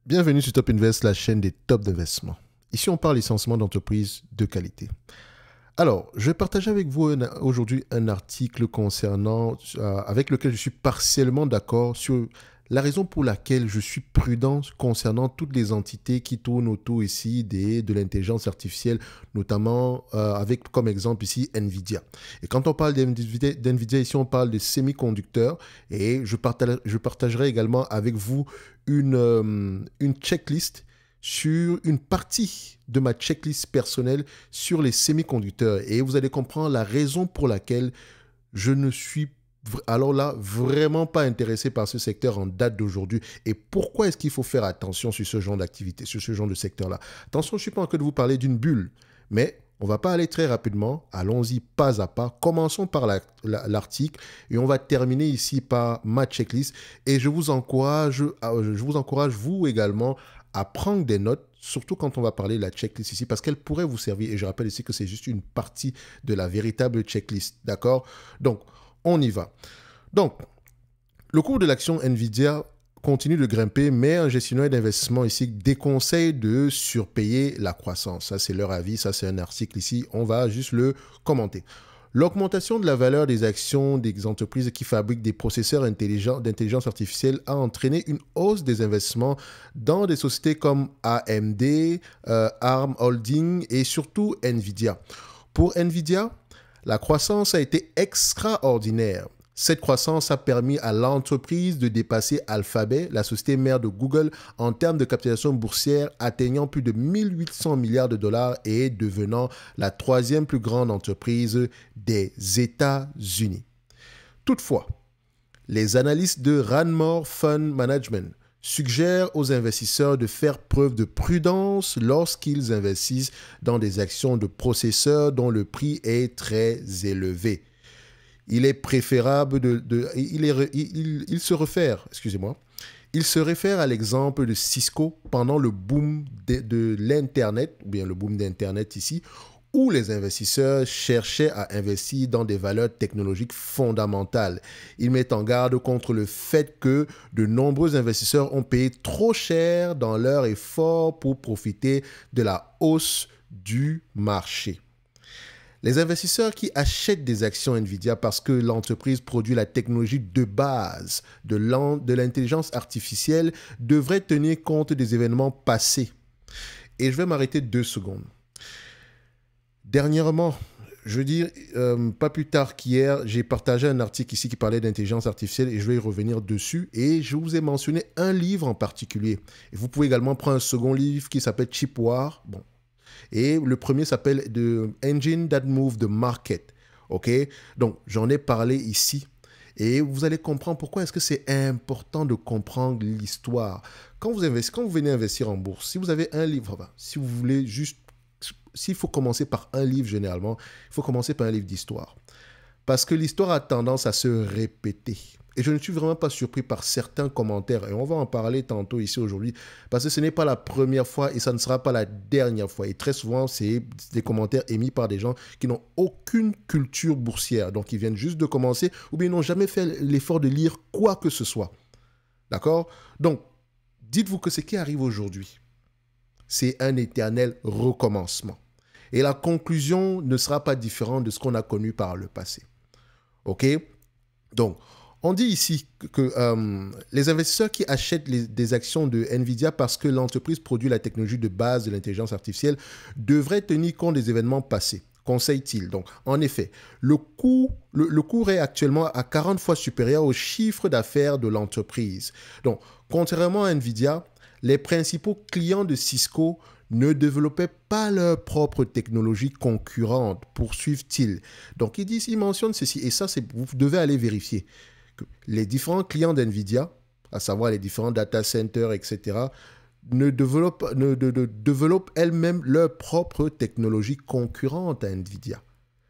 Bienvenue sur Top Invest, la chaîne des tops d'investissement. Ici, on parle essentiellement d'entreprises de qualité. Alors, je vais partager avec vous aujourd'hui un article avec lequel je suis partiellement d'accord sur la raison pour laquelle je suis prudent concernant toutes les entités qui tournent autour ici de l'intelligence artificielle, notamment avec comme exemple ici Nvidia. Et quand on parle d'Nvidia ici, on parle de semi-conducteurs et je partagerai également avec vous une checklist sur une partie de ma checklist personnelle sur les semi-conducteurs. Et vous allez comprendre la raison pour laquelle je ne suis alors là vraiment pas intéressé par ce secteur en date d'aujourd'hui. Et pourquoi est-ce qu'il faut faire attention sur ce genre d'activité, sur ce genre de secteur-là? Attention, je ne suis pas en train de vous parler d'une bulle, mais on ne va pas aller très rapidement. Allons-y pas à pas. Commençons par l'article et on va terminer ici par ma checklist. Et je vous encourage, vous également, à prendre des notes, surtout quand on va parler de la checklist ici, parce qu'elle pourrait vous servir. Et je rappelle ici que c'est juste une partie de la véritable checklist. D'accord? Donc, on y va. Donc, le cours de l'action Nvidia continue de grimper, mais un gestionnaire d'investissement ici déconseille de surpayer la croissance. Ça, c'est leur avis. Ça, c'est un article ici. On va juste le commenter. L'augmentation de la valeur des actions des entreprises qui fabriquent des processeurs d'intelligence artificielle a entraîné une hausse des investissements dans des sociétés comme AMD, ARM Holding et surtout Nvidia. Pour Nvidia, la croissance a été extraordinaire. Cette croissance a permis à l'entreprise de dépasser Alphabet, la société mère de Google, en termes de capitalisation boursière, atteignant plus de 1800 milliards de dollars et devenant la troisième plus grande entreprise des États-Unis. Toutefois, les analystes de Ranmore Fund Management suggèrent aux investisseurs de faire preuve de prudence lorsqu'ils investissent dans des actions de processeurs dont le prix est très élevé. Il est préférable il se réfère à l'exemple de Cisco pendant le boom de l'Internet, ou bien le boom d'Internet ici, où les investisseurs cherchaient à investir dans des valeurs technologiques fondamentales. Il met en garde contre le fait que de nombreux investisseurs ont payé trop cher dans leur effort pour profiter de la hausse du marché. Les investisseurs qui achètent des actions Nvidia parce que l'entreprise produit la technologie de base de l'intelligence artificielle devraient tenir compte des événements passés. Et je vais m'arrêter 2 secondes. Dernièrement, je veux dire, pas plus tard qu'hier, j'ai partagé un article ici qui parlait d'intelligence artificielle et je vais y revenir dessus. Et je vous ai mentionné un livre en particulier. Et vous pouvez également prendre un second livre qui s'appelle Chip War. Bon. Et le premier s'appelle The Engine That Moved the Market. OK? Donc, j'en ai parlé ici. Et vous allez comprendre pourquoi est-ce que c'est important de comprendre l'histoire. Quand vous venez investir en bourse, si vous avez un livre, si vous voulez juste... S'il faut commencer par un livre, généralement, il faut commencer par un livre d'histoire. Parce que l'histoire a tendance à se répéter. Et je ne suis vraiment pas surpris par certains commentaires. Et on va en parler tantôt ici aujourd'hui. Parce que ce n'est pas la première fois et ça ne sera pas la dernière fois. Et très souvent, c'est des commentaires émis par des gens qui n'ont aucune culture boursière. Donc, ils viennent juste de commencer ou bien ils n'ont jamais fait l'effort de lire quoi que ce soit. D'accord? Donc, dites-vous que ce qui arrive aujourd'hui, c'est un éternel recommencement. Et la conclusion ne sera pas différente de ce qu'on a connu par le passé. OK? Donc, on dit ici que les investisseurs qui achètent des actions de Nvidia parce que l'entreprise produit la technologie de base de l'intelligence artificielle devraient tenir compte des événements passés. Conseille-t-il. Donc, en effet, le cours est actuellement à 40 fois supérieur au chiffre d'affaires de l'entreprise. Donc, contrairement à Nvidia, les principaux clients de Cisco ne développaient pas leur propre technologie concurrente, poursuivent-ils. Donc, il mentionne ceci, et ça, vous devez aller vérifier. Que les différents clients d'NVIDIA, à savoir les différents data centers, etc., ne développent elles-mêmes leur propre technologie concurrente à NVIDIA.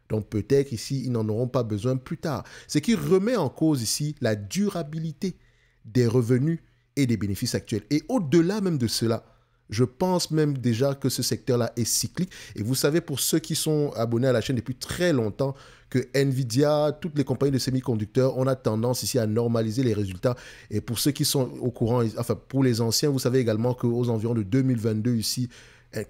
Donc peut-être ici, ils n'en auront pas besoin plus tard. Ce qui remet en cause ici la durabilité des revenus et des bénéfices actuels. Et au-delà même de cela, Je pense même déjà que ce secteur-là est cyclique. Et vous savez, pour ceux qui sont abonnés à la chaîne depuis très longtemps, que Nvidia, toutes les compagnies de semi-conducteurs, on a tendance ici à normaliser les résultats. Et pour ceux qui sont au courant, enfin pour les anciens, vous savez également qu'aux environs de 2022 ici,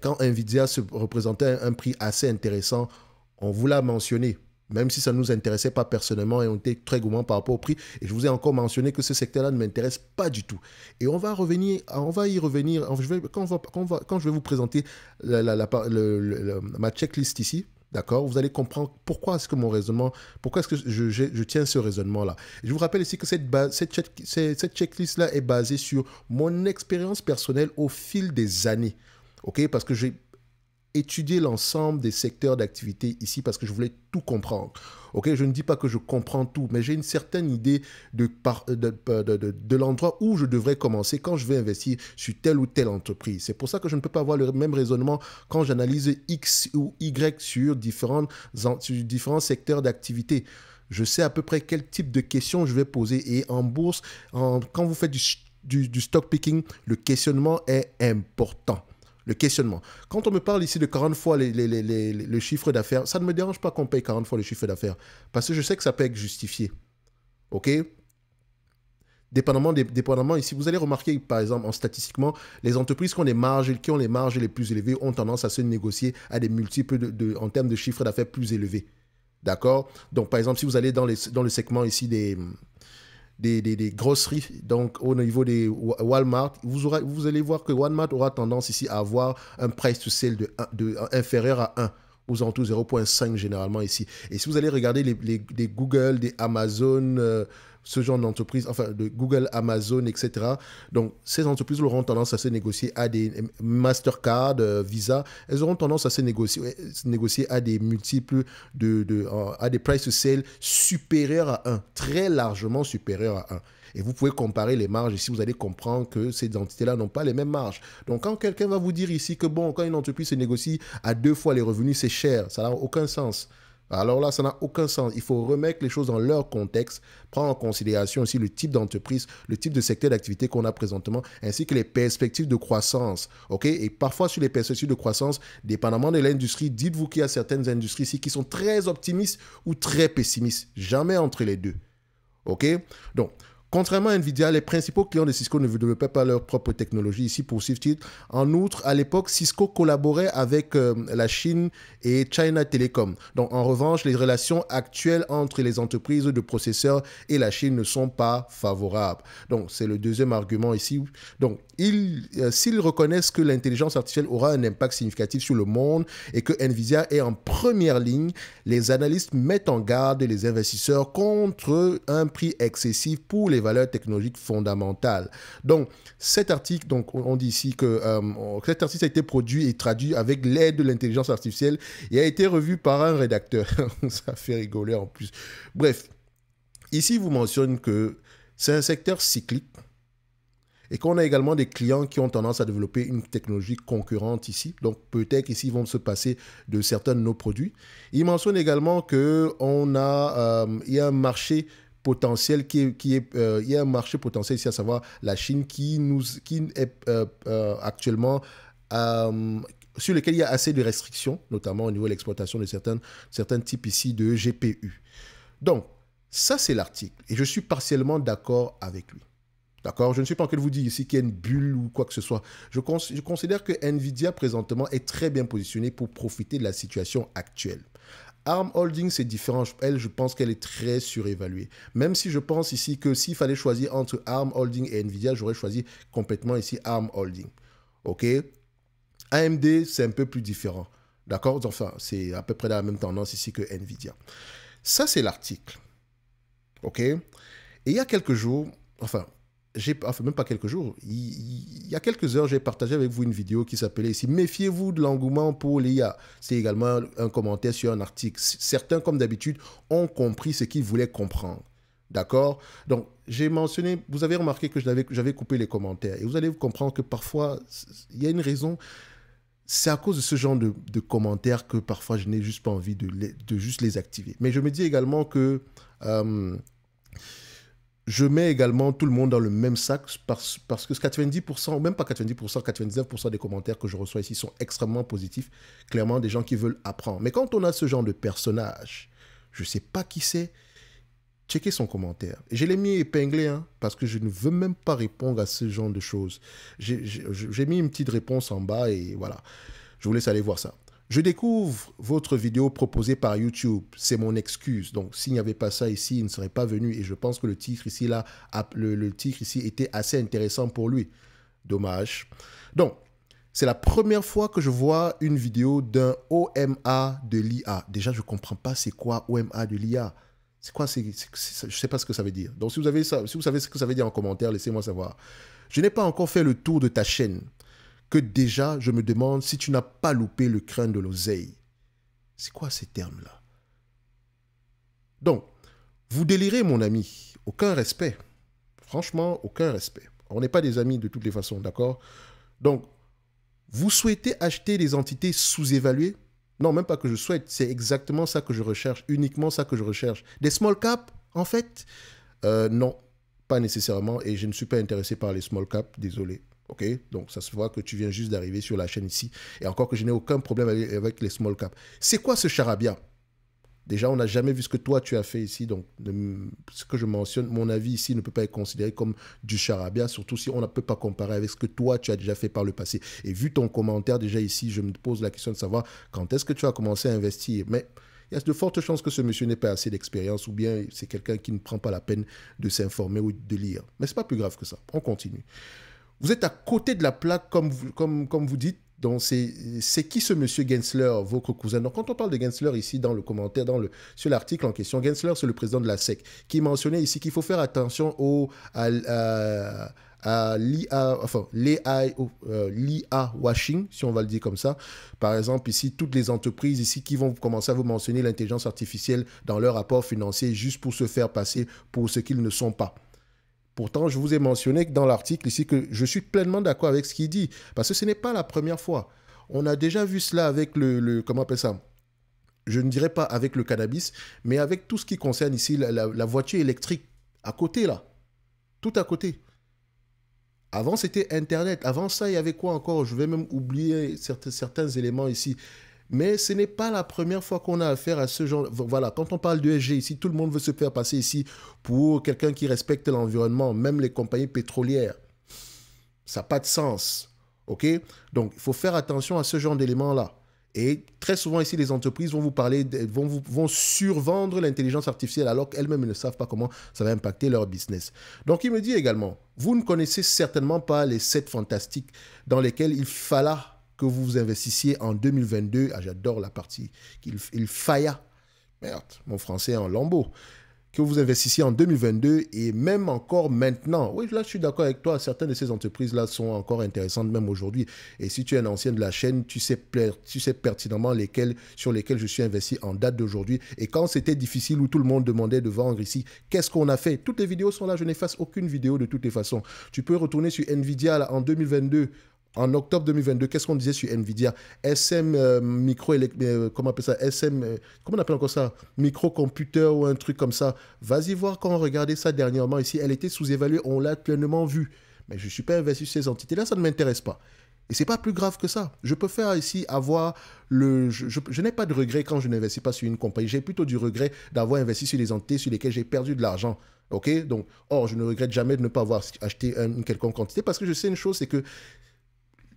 quand Nvidia se représentait un prix assez intéressant, on vous l'a mentionné. Même si ça ne nous intéressait pas personnellement et on était très gourmand par rapport au prix. Et je vous ai encore mentionné que ce secteur-là ne m'intéresse pas du tout. Et on va y revenir. Quand je vais vous présenter ma checklist ici, d'accord, vous allez comprendre pourquoi est-ce que mon raisonnement, pourquoi est-ce que je tiens ce raisonnement-là. Je vous rappelle ici que cette checklist-là est basée sur mon expérience personnelle au fil des années. OK, parce que j'ai étudier l'ensemble des secteurs d'activité ici parce que je voulais tout comprendre. Ok, je ne dis pas que je comprends tout, mais j'ai une certaine idée de l'endroit où je devrais commencer quand je vais investir sur telle ou telle entreprise. C'est pour ça que je ne peux pas avoir le même raisonnement quand j'analyse X ou Y sur différents secteurs d'activité. Je sais à peu près quel type de questions je vais poser. Et en bourse, quand vous faites du stock picking, le questionnement est important. Le questionnement. Quand on me parle ici de 40 fois le chiffre d'affaires, ça ne me dérange pas qu'on paye 40 fois le chiffre d'affaires. Parce que je sais que ça peut être justifié. OK? Dépendamment ici, vous allez remarquer, par exemple, statistiquement, les entreprises qui ont les marges les plus élevées ont tendance à se négocier à des multiples en termes de chiffre d'affaires plus élevés. D'accord? Donc, par exemple, si vous allez dans le segment ici des grosseries, donc au niveau des Walmart, vous allez voir que Walmart aura tendance ici à avoir un price to sale inférieur à 1, aux alentours 0,5 généralement ici. Et si vous allez regarder des Google, des Amazon, ce genre d'entreprise, enfin de Google, Amazon, etc. Donc ces entreprises auront tendance à se négocier à des Mastercard, Visa, elles auront tendance à se négocier à des multiples à des price to sale supérieurs à 1, très largement supérieurs à 1. Et vous pouvez comparer les marges ici, vous allez comprendre que ces entités-là n'ont pas les mêmes marges. Donc, quand quelqu'un va vous dire ici que, bon, quand une entreprise se négocie à 2 fois les revenus, c'est cher, ça n'a aucun sens. Alors là, ça n'a aucun sens. Il faut remettre les choses dans leur contexte, prendre en considération aussi le type d'entreprise, le type de secteur d'activité qu'on a présentement, ainsi que les perspectives de croissance. OK? Et parfois, sur les perspectives de croissance, dépendamment de l'industrie, dites-vous qu'il y a certaines industries ici qui sont très optimistes ou très pessimistes. Jamais entre les deux. OK? Donc, contrairement à Nvidia, les principaux clients de Cisco ne développaient pas leur propre technologie ici pour Swift. En outre, à l'époque, Cisco collaborait avec la Chine et China Telecom. Donc, en revanche, les relations actuelles entre les entreprises de processeurs et la Chine ne sont pas favorables. Donc, c'est le deuxième argument ici. Donc, s'ils reconnaissent que l'intelligence artificielle aura un impact significatif sur le monde et que Nvidia est en première ligne, les analystes mettent en garde les investisseurs contre un prix excessif pour les valeurs technologiques fondamentales. Donc, cet article, donc, on dit ici que cet article a été produit et traduit avec l'aide de l'intelligence artificielle et a été revu par un rédacteur. Ça fait rigoler en plus. Bref, ici, il vous mentionne que c'est un secteur cyclique et qu'on a également des clients qui ont tendance à développer une technologie concurrente ici. Donc, peut-être ici, ils vont se passer de certains de nos produits. Il mentionne également qu'il y a un marché potentiel il y a un marché potentiel ici, à savoir la Chine qui est actuellement sur lequel il y a assez de restrictions, notamment au niveau de l'exploitation de certains types ici de GPU. Donc, ça, c'est l'article. Et je suis partiellement d'accord avec lui. D'accord? Je ne suis pas en train de vous dire ici qu'il y a une bulle ou quoi que ce soit. Je considère que Nvidia, présentement, est très bien positionné pour profiter de la situation actuelle. ARM Holding, c'est différent. Elle, je pense qu'elle est très surévaluée. Même si je pense ici que s'il fallait choisir entre ARM Holding et Nvidia, j'aurais choisi complètement ici ARM Holding. OK? AMD, c'est un peu plus différent. D'accord? Enfin, c'est à peu près la même tendance ici que Nvidia. Ça, c'est l'article. OK? Et il y a quelques jours, même pas quelques jours, il y a quelques heures, j'ai partagé avec vous une vidéo qui s'appelait ici « Méfiez-vous de l'engouement pour l'IA ». C'est également un commentaire sur un article. Certains, comme d'habitude, ont compris ce qu'ils voulaient comprendre. D'accord? Donc, j'ai mentionné, vous avez remarqué que j'avais coupé les commentaires. Et vous allez comprendre que parfois, il y a une raison. C'est à cause de ce genre de commentaires que parfois, je n'ai juste pas envie de juste les activer. Mais je me dis également que je mets également tout le monde dans le même sac parce que 90%, même pas 90%, 99% des commentaires que je reçois ici sont extrêmement positifs. Clairement, des gens qui veulent apprendre. Mais quand on a ce genre de personnage, je ne sais pas qui c'est, checkez son commentaire. Et je l'ai mis épinglé, hein, parce que je ne veux même pas répondre à ce genre de choses. J'ai mis une petite réponse en bas et voilà. Je vous laisse aller voir ça. Je découvre votre vidéo proposée par YouTube. C'est mon excuse. Donc, s'il n'y avait pas ça ici, il ne serait pas venu. Et je pense que le titre ici, là, le titre ici était assez intéressant pour lui. Dommage. Donc, c'est la première fois que je vois une vidéo d'un OMA de l'IA. Déjà, je ne comprends pas c'est quoi OMA de l'IA. C'est quoi? Je ne sais pas ce que ça veut dire. Donc, si vous savez ce que ça veut dire en commentaire, laissez-moi savoir. Je n'ai pas encore fait le tour de ta chaîne. Que déjà, je me demande si tu n'as pas loupé le crin de l'oseille. C'est quoi ces termes-là? Donc, vous délirez, mon ami. Aucun respect. Franchement, aucun respect. On n'est pas des amis de toutes les façons, d'accord? Donc, vous souhaitez acheter des entités sous-évaluées? Non, même pas que je souhaite. C'est exactement ça que je recherche. Uniquement ça que je recherche. Des small caps, en fait? Non, pas nécessairement. Et je ne suis pas intéressé par les small caps. Désolé. Ok, donc ça se voit que tu viens juste d'arriver sur la chaîne ici. Et encore que je n'ai aucun problème avec les small caps. C'est quoi ce charabia? Déjà, on n'a jamais vu ce que toi tu as fait ici. Donc, ce que je mentionne, mon avis ici ne peut pas être considéré comme du charabia, surtout si on ne peut pas comparer avec ce que toi tu as déjà fait par le passé. Et vu ton commentaire déjà ici, je me pose la question de savoir quand est-ce que tu as commencé à investir. Mais il y a de fortes chances que ce monsieur n'ait pas assez d'expérience ou bien c'est quelqu'un qui ne prend pas la peine de s'informer ou de lire. Mais ce n'est pas plus grave que ça. On continue. Vous êtes à côté de la plaque, comme vous dites. Donc, c'est qui ce monsieur Gensler, votre cousin? Donc, quand on parle de Gensler ici dans le commentaire, sur l'article en question, Gensler, c'est le président de la SEC, qui mentionnait ici qu'il faut faire attention à l'IA, enfin, l'IA washing, si on va le dire comme ça. Par exemple, ici, toutes les entreprises ici qui vont commencer à vous mentionner l'intelligence artificielle dans leur rapport financier juste pour se faire passer pour ce qu'ils ne sont pas. Pourtant, je vous ai mentionné dans l'article ici que je suis pleinement d'accord avec ce qu'il dit. Parce que ce n'est pas la première fois. On a déjà vu cela avec comment on appelle ça? Je ne dirais pas avec le cannabis, mais avec tout ce qui concerne ici la voiture électrique. À côté, là. Tout à côté. Avant, c'était Internet. Avant ça, il y avait quoi encore? Je vais même oublier certains éléments ici. Mais ce n'est pas la première fois qu'on a affaire à ce genre. Voilà, quand on parle d'ESG ici, tout le monde veut se faire passer ici pour quelqu'un qui respecte l'environnement, même les compagnies pétrolières. Ça n'a pas de sens. OK? Donc, il faut faire attention à ce genre d'éléments-là. Et très souvent ici, les entreprises vont vous parler, vont survendre l'intelligence artificielle alors qu'elles-mêmes ne savent pas comment ça va impacter leur business. Donc, il me dit également, vous ne connaissez certainement pas les 7 fantastiques dans lesquels il falla que vous investissiez en 2022. Ah, j'adore la partie il failla. Merde, mon français est en lambeaux. Que vous investissiez en 2022 et même encore maintenant. Oui, là, je suis d'accord avec toi. Certaines de ces entreprises-là sont encore intéressantes même aujourd'hui. Et si tu es un ancien de la chaîne, tu sais pertinemment sur lesquels je suis investi en date d'aujourd'hui. Et quand c'était difficile où tout le monde demandait de vendre ici, qu'est-ce qu'on a fait? Toutes les vidéos sont là. Je n'efface aucune vidéo de toutes les façons. Tu peux retourner sur Nvidia là, en 2022. En octobre 2022, qu'est-ce qu'on disait sur Nvidia? SM comment on appelle ça? Comment on appelle encore ça? Microcomputer ou un truc comme ça. Vas-y voir quand on regardait ça dernièrement ici. Elle était sous-évaluée, on l'a pleinement vu. Mais je ne suis pas investi sur ces entités-là, ça ne m'intéresse pas. Et ce n'est pas plus grave que ça. Je peux faire ici avoir je n'ai pas de regret quand je n'investis pas sur une compagnie. J'ai plutôt du regret d'avoir investi sur des entités sur lesquelles j'ai perdu de l'argent. OK? Donc, je ne regrette jamais de ne pas avoir acheté une quelconque quantité parce que je sais une chose, c'est que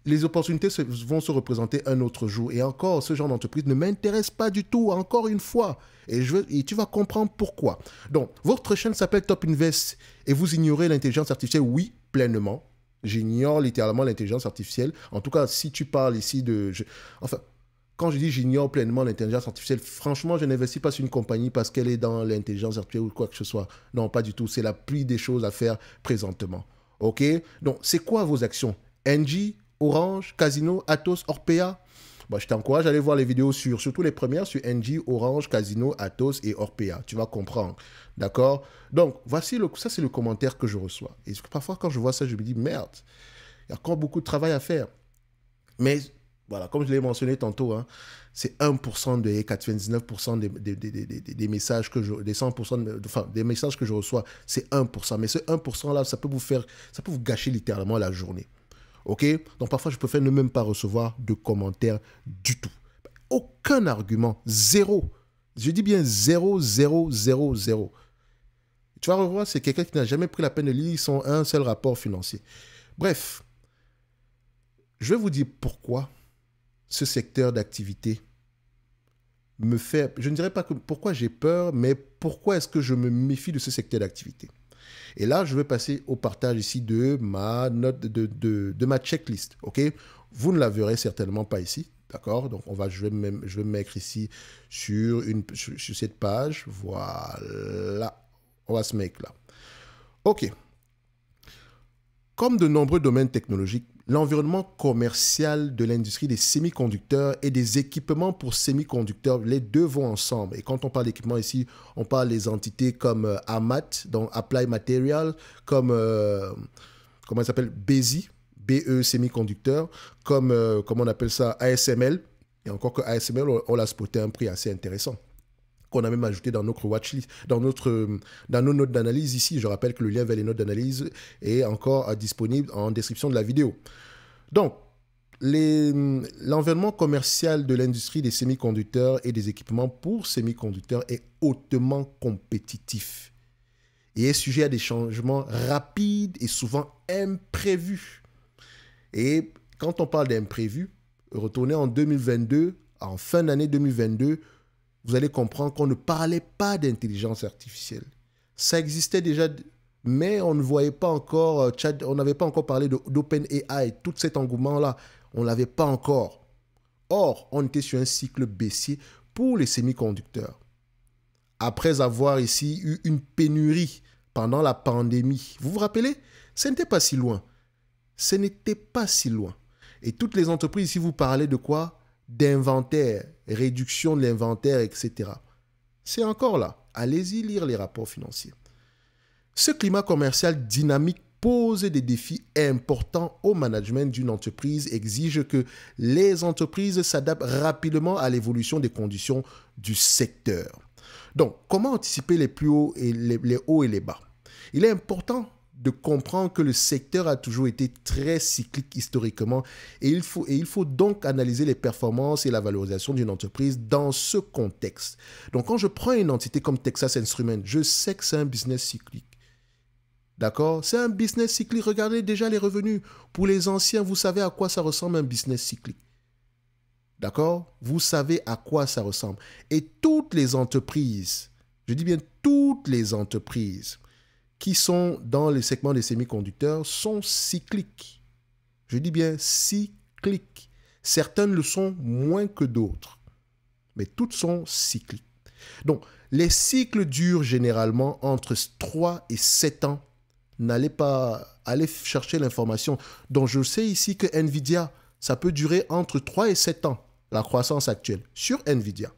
les opportunités vont se représenter un autre jour. Et encore, ce genre d'entreprise ne m'intéresse pas du tout, encore une fois. Et tu vas comprendre pourquoi. Donc, votre chaîne s'appelle Top Invest et vous ignorez l'intelligence artificielle? Oui, pleinement. J'ignore littéralement l'intelligence artificielle. En tout cas, si tu parles ici enfin, quand je dis j'ignore pleinement l'intelligence artificielle, franchement, je n'investis pas sur une compagnie parce qu'elle est dans l'intelligence artificielle ou quoi que ce soit. Non, pas du tout. C'est la pluie des choses à faire présentement. OK? Donc, c'est quoi vos actions? Engie, Orange, Casino, Atos, Orpea. Bon, je t'encourage à aller voir les vidéos surtout les premières sur Engie, Orange, Casino, Atos et Orpea. Tu vas comprendre. D'accord? Donc, ça, c'est le commentaire que je reçois. Et parfois, quand je vois ça, je me dis, merde, il y a encore beaucoup de travail à faire. Mais Voilà, comme je l'ai mentionné tantôt, hein, c'est 1% des 99% des messages que des 100% enfin, des messages que je reçois, c'est 1%. Mais ce 1% là, ça peut vous gâcher littéralement la journée. OK? Donc parfois, je préfère ne même pas recevoir de commentaires du tout. Aucun argument, zéro. Je dis bien zéro, zéro, zéro, zéro. Tu vas revoir, c'est quelqu'un qui n'a jamais pris la peine de lire un seul rapport financier. Bref, je vais vous dire pourquoi ce secteur d'activité me fait... Je ne dirais pas que pourquoi j'ai peur, mais pourquoi est-ce que je me méfie de ce secteur d'activité. Et là, je vais passer au partage ici de ma note, de ma checklist. OK? Vous ne la verrez certainement pas ici. D'accord? Donc, je vais me mettre ici sur cette page. Voilà. On va se mettre là. OK. Comme de nombreux domaines technologiques, l'environnement commercial de l'industrie des semi-conducteurs et des équipements pour semi-conducteurs, les deux vont ensemble. Et quand on parle d'équipement ici, on parle des entités comme AMAT, donc Applied Material, comme, comment ça s'appelle, BESI, BE Semi-conducteurs, comme on appelle ça, ASML. Et encore que ASML, on l'a spoté à un prix assez intéressant, qu'on a même ajouté dans notre watchlist, dans nos notes d'analyse ici. Je rappelle que le lien vers les notes d'analyse est encore disponible en description de la vidéo. Donc, l'environnement commercial de l'industrie des semi-conducteurs et des équipements pour semi-conducteurs est hautement compétitif et est sujet à des changements rapides et souvent imprévus. Et quand on parle d'imprévus, retournez en 2022, en fin d'année 2022, vous allez comprendre qu'on ne parlait pas d'intelligence artificielle. Ça existait déjà, mais on ne voyait pas encore, on n'avait pas encore parlé d'OpenAI, tout cet engouement-là, on ne l'avait pas encore. Or, on était sur un cycle baissier pour les semi-conducteurs. Après avoir ici eu une pénurie pendant la pandémie, vous vous rappelez? Ce n'était pas si loin. Ce n'était pas si loin. Et toutes les entreprises, si vous parlez de quoi? D'inventaire, réduction de l'inventaire, etc. C'est encore là. Allez-y lire les rapports financiers. Ce climat commercial dynamique pose des défis importants au management d'une entreprise, exige que les entreprises s'adaptent rapidement à l'évolution des conditions du secteur. Donc, comment anticiper les plus hauts et les hauts et les bas? Il est important de comprendre que le secteur a toujours été très cyclique historiquement et il faut donc analyser les performances et la valorisation d'une entreprise dans ce contexte. Donc, quand je prends une entité comme Texas Instruments, je sais que c'est un business cyclique. D'accord? C'est un business cyclique. Regardez déjà les revenus. Pour les anciens, vous savez à quoi ça ressemble un business cyclique. D'accord? Vous savez à quoi ça ressemble. Et toutes les entreprises, je dis bien toutes les entreprises, qui sont dans le segment des semi-conducteurs sont cycliques. Je dis bien cycliques. Certaines le sont moins que d'autres, mais toutes sont cycliques. Donc, les cycles durent généralement entre 3 et 7 ans. N'allez pas aller chercher l'information. Donc, je sais ici que Nvidia, ça peut durer entre 3 et 7 ans, la croissance actuelle, sur Nvidia.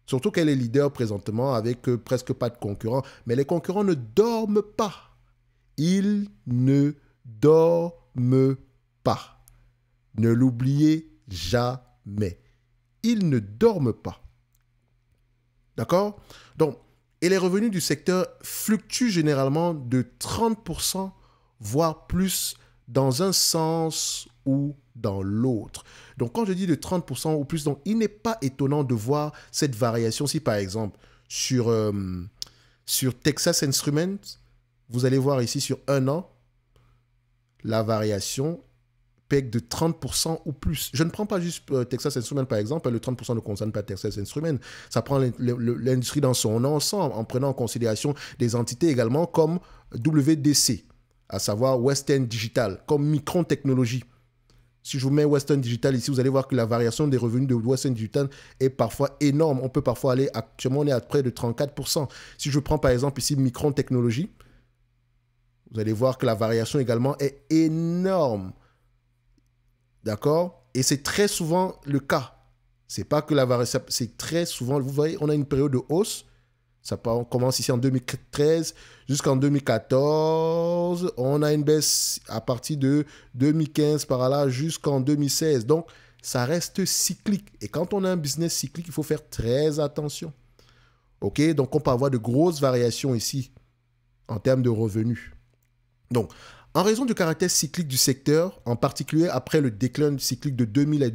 Surtout qu'elle est leader présentement avec presque pas de concurrents. Mais les concurrents ne dorment pas. Ils ne dorment pas. Ne l'oubliez jamais. Ils ne dorment pas. D'accord? Donc, et les revenus du secteur fluctuent généralement de 30%, voire plus, dans un sens ou dans l'autre. Donc, quand je dis de 30% ou plus, donc, il n'est pas étonnant de voir cette variation. Si, par exemple, sur Texas Instruments, vous allez voir ici sur un an, la variation pègue de 30% ou plus. Je ne prends pas juste Texas Instruments, par exemple. Le 30% ne concerne pas Texas Instruments. Ça prend l'industrie dans son ensemble, en prenant en considération des entités également comme WDC, à savoir Western Digital, comme Micron Technology. Si je vous mets Western Digital ici, vous allez voir que la variation des revenus de Western Digital est parfois énorme. On peut parfois aller, actuellement, on est à près de 34%. Si je prends par exemple ici Micron Technology, vous allez voir que la variation également est énorme. D'accord? Et c'est très souvent le cas. C'est pas que la variation, c'est très souvent, vous voyez, on a une période de hausse. On commence ici en 2013 jusqu'en 2014. On a une baisse à partir de 2015 par là jusqu'en 2016. Donc, ça reste cyclique. Et quand on a un business cyclique, il faut faire très attention. OK? Donc, on peut avoir de grosses variations ici en termes de revenus. Donc, en raison du caractère cyclique du secteur, en particulier après le déclin cyclique de 2000 et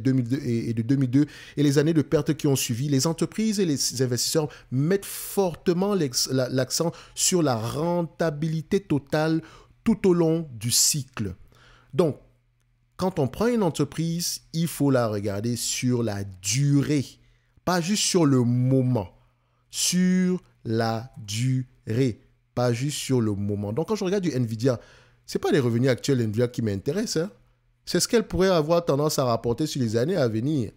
de 2002 et les années de pertes qui ont suivi, les entreprises et les investisseurs mettent fortement l'accent sur la rentabilité totale tout au long du cycle. Donc, quand on prend une entreprise, il faut la regarder sur la durée, pas juste sur le moment, sur la durée, pas juste sur le moment. Donc, quand je regarde du Nvidia, ce n'est pas les revenus actuels de Nvidia qui m'intéressent. Hein. C'est ce qu'elle pourrait avoir tendance à rapporter sur les années à venir.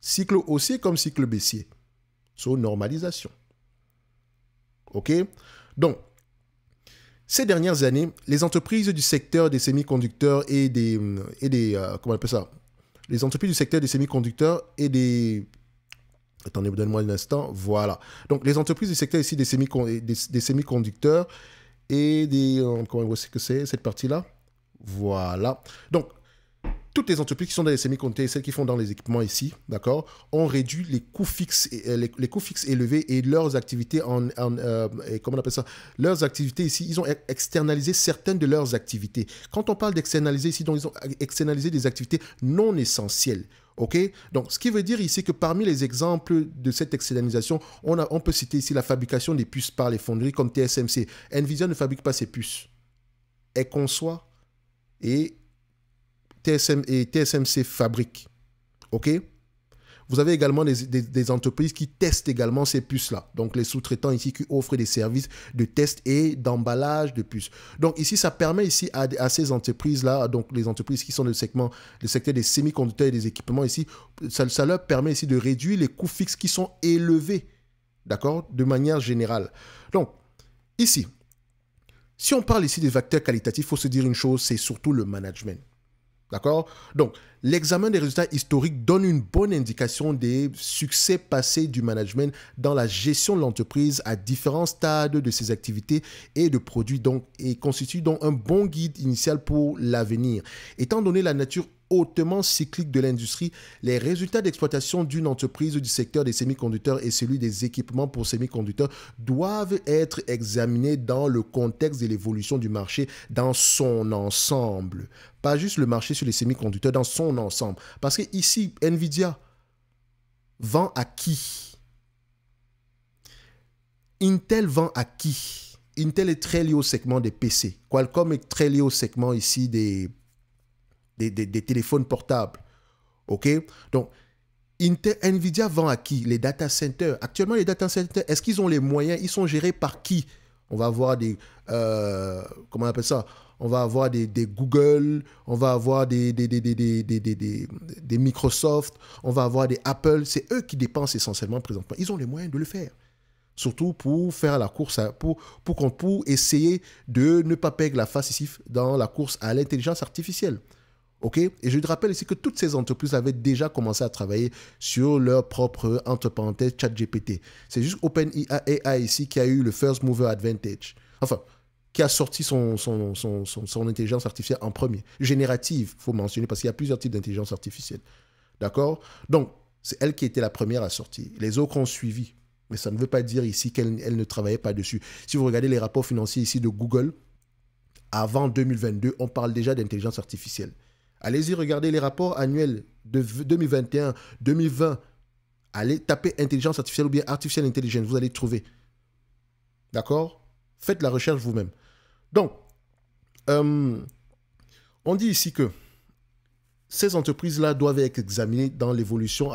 Cycle haussier comme cycle baissier. Sur normalisation. OK? Donc, ces dernières années, les entreprises du secteur des semi-conducteurs et des comment on appelle ça? Les entreprises du secteur des semi-conducteurs et des... Attendez, donne-moi un instant. Voilà. Donc, les entreprises du secteur ici des semi-conducteurs et des... comment est-ce que c'est cette partie-là? Voilà. Donc, toutes les entreprises qui sont dans les semi-conducteurs et celles qui font dans les équipements ici, d'accord, ont réduit les coûts fixes élevés et leurs activités comment on appelle ça? Leurs activités ici, ils ont externalisé certaines de leurs activités. Quand on parle d'externaliser ici, donc ils ont externalisé des activités non essentielles. OK? Donc, ce qui veut dire ici que parmi les exemples de cette externalisation, on peut citer ici la fabrication des puces par les fonderies comme TSMC. Nvidia ne fabrique pas ses puces. Elle conçoit et TSMC fabrique. OK? Vous avez également des entreprises qui testent également ces puces-là. Donc, les sous-traitants ici qui offrent des services de test et d'emballage de puces. Donc, ici, ça permet ici à ces entreprises-là, donc les entreprises qui sont le secteur des semi-conducteurs et des équipements ici, ça leur permet ici de réduire les coûts fixes qui sont élevés, d'accord, de manière générale. Donc, ici, si on parle ici des facteurs qualitatifs, il faut se dire une chose, c'est surtout le management. D'accord? Donc, l'examen des résultats historiques donne une bonne indication des succès passés du management dans la gestion de l'entreprise à différents stades de ses activités et de produits, donc, et constitue donc un bon guide initial pour l'avenir. Étant donné la nature hautement cyclique de l'industrie, les résultats d'exploitation d'une entreprise du secteur des semi-conducteurs et celui des équipements pour semi-conducteurs doivent être examinés dans le contexte de l'évolution du marché dans son ensemble. Pas juste le marché sur les semi-conducteurs, dans son ensemble. Parce que ici, Nvidia vend à qui? Intel vend à qui? Intel est très lié au segment des PC. Qualcomm est très lié au segment ici des téléphones portables. OK? Donc, Nvidia vend à qui? Les data centers. Actuellement, les data centers, est-ce qu'ils ont les moyens? Ils sont gérés par qui? On va avoir des... comment on appelle ça? On va avoir des Google, on va avoir des Microsoft, on va avoir des Apple. C'est eux qui dépensent essentiellement présentement. Ils ont les moyens de le faire. Surtout pour faire la course, pour essayer de ne pas perdre la face ici dans la course à l'intelligence artificielle. OK? Et je te rappelle ici que toutes ces entreprises avaient déjà commencé à travailler sur leur propre, entre parenthèses, ChatGPT. C'est juste OpenAI ici qui a eu le first mover advantage. Enfin, qui a sorti son intelligence artificielle en premier. Générative, il faut mentionner, parce qu'il y a plusieurs types d'intelligence artificielle. D'accord? Donc, c'est elle qui était la première à sortir. Les autres ont suivi. Mais ça ne veut pas dire ici qu'elle ne travaillait pas dessus. Si vous regardez les rapports financiers ici de Google, avant 2022, on parle déjà d'intelligence artificielle. Allez-y, regardez les rapports annuels de 2021, 2020. Allez taper intelligence artificielle ou bien artificial intelligence, vous allez trouver. D'accord? Faites la recherche vous-même. Donc, on dit ici que ces entreprises-là doivent être examinées dans l'évolution,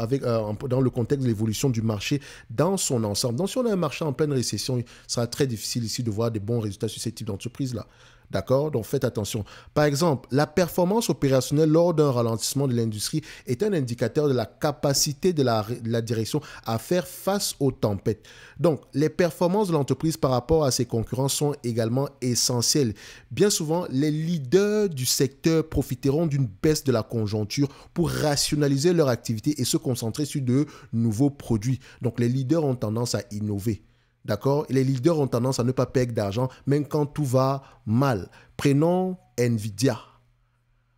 dans le contexte de l'évolution du marché dans son ensemble. Donc, si on a un marché en pleine récession, il sera très difficile ici de voir des bons résultats sur ces types d'entreprises-là. D'accord? Donc, faites attention. Par exemple, la performance opérationnelle lors d'un ralentissement de l'industrie est un indicateur de la capacité de la direction à faire face aux tempêtes. Donc, les performances de l'entreprise par rapport à ses concurrents sont également essentielles. Bien souvent, les leaders du secteur profiteront d'une baisse de la conjoncture pour rationaliser leur activité et se concentrer sur de nouveaux produits. Donc, les leaders ont tendance à innover. D'accord? Les leaders ont tendance à ne pas perdre d'argent, même quand tout va mal. Prenons Nvidia.